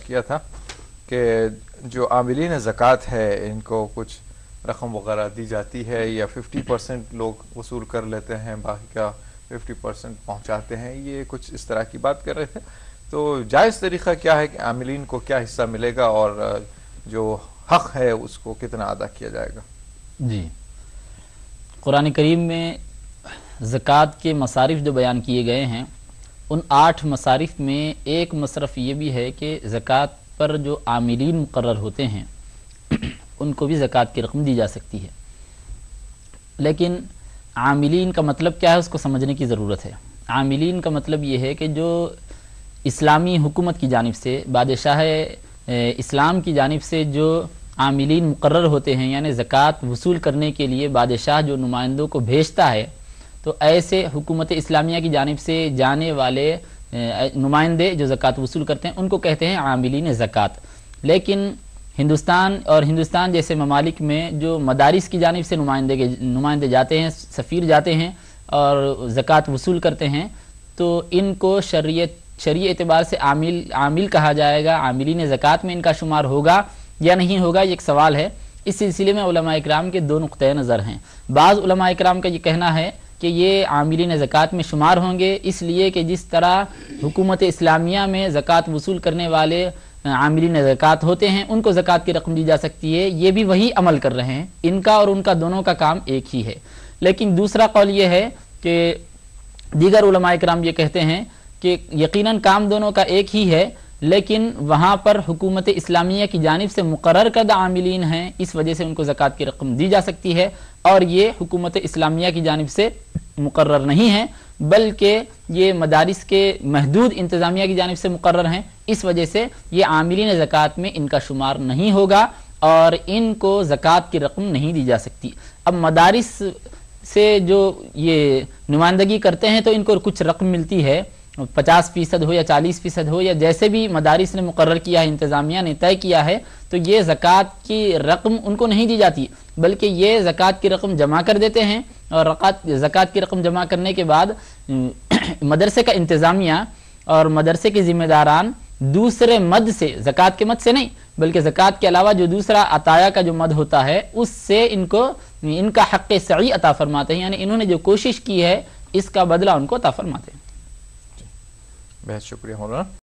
کیا تھا کہ جو عاملین زکوٰۃ ہے ان کو کچھ رقم وغیرہ دی جاتی ہے یا 50% لوگ وصول کر لیتے ہیں، باقی کا 50% پہنچاتے ہیں، یہ کچھ اس طرح کی بات کر رہے تھے. تو جائز طریقہ کیا ہے کہ عاملین کو کیا حصہ ملے گا اور جو حق ہے اس کو کتنا ادا کیا جائے گا؟ جی، قرآن کریم میں زکوٰۃ کے مصارف جو بیان کیے گئے ہیں، ان 8 مصارف میں ایک مصرف یہ بھی ہے کہ زکوٰۃ پر جو عاملین مقرر ہوتے ہیں ان کو بھی زکوٰۃ کی رقم دی جا سکتی ہے. لیکن عاملین کا مطلب کیا ہے اس کو سمجھنے کی ضرورت ہے. عاملین کا مطلب یہ ہے کہ جو اسلامی حکومت کی جانب سے، بادشاہ اسلام کی جانب سے جو عاملین مقرر ہوتے ہیں، یعنی زکوٰۃ وصول کرنے کے لیے بادشاہ جو نمائندوں کو بھیجتا ہے، تو ایسے حکومت اسلامیہ کی جانب سے جانے والے نمائندے جو زکوٰۃ وصول کرتے ہیں ان کو کہتے ہیں عاملین زکوٰۃ. لیکن ہندوستان جیسے ممالک میں جو مدارس کی جانب سے نمائندے جاتے ہیں، سفیر جاتے ہیں اور زکوٰۃ وصول کرتے ہیں، تو ان کو شرعی اعتبار سے عامل کہا جائے گا. عاملین زکوٰۃ میں ان کا شمار ہوگا یا نہیں ہوگا، یہ ایک سوال ہے. اس سلسلے میں علماء اکرام کے 2 نقطۂ نظر ہیں. بعض علماء اکرام کا یہ کہنا ہے کہ یہ عاملین زکوٰۃ میں شمار ہوں گے، اس لیے کہ جس طرح حکومت اسلامیہ میں زکوٰۃ وصول کرنے والے عاملین زکوٰۃ ہوتے ہیں ان کو زکوٰۃ کی رقم دی جا سکتی ہے، یہ بھی وہی عمل کر رہے ہیں. ان کا اور ان کا دونوں کا کام ایک ہی ہے. لیکن دوسرا قول یہ ہے کہ دیگر علماء اکرام یہ کہتے ہیں کہ یقیناً کام دونوں کا ایک ہی ہے، لیکن وہاں پر حکومت اسلامیہ کی جانب سے مقرر کردہ عاملین ہیں، اس وجہ سے ان کو زکوٰۃ کی رقم دی جا سکتی ہے، اور یہ حکومت اسلامیہ کی جانب سے مقرر نہیں ہیں بلکہ یہ مدارس کے محدود انتظامیہ کی جانب سے مقرر ہیں. اس وجہ سے یہ عاملین زکوٰۃ میں ان کا شمار نہیں ہوگا اور ان کو زکوٰۃ کی رقم نہیں دی جا سکتی. اب مدارس سے جو یہ نمائندگی کرتے ہیں تو ان کو کچھ رقم ملتی ہے، 50% ہو یا 40% ہو یا جیسے بھی مدارس نے مقرر کیا ہے، انتظامیہ نے طے کیا ہے، تو یہ زکوٰۃ کی رقم ان کو نہیں دی جاتی بلکہ یہ زکوٰۃ کی رقم جمع کر دیتے ہیں. اور زکوٰۃ کی رقم جمع کرنے کے بعد مدرسے کا انتظامیہ اور مدرسے کے ذمہ داران دوسرے مد سے، زکوٰۃ کے مد سے نہیں بلکہ زکوٰۃ کے علاوہ جو دوسرا عطایا کا جو مد ہوتا ہے اس سے ان کا حق سعی عطا فرماتے ہیں، یعنی انہوں نے جو کوشش کی ہے اس کا بدلہ ان کو عطا فرماتے ہیں. بہت شکریہ مولانا.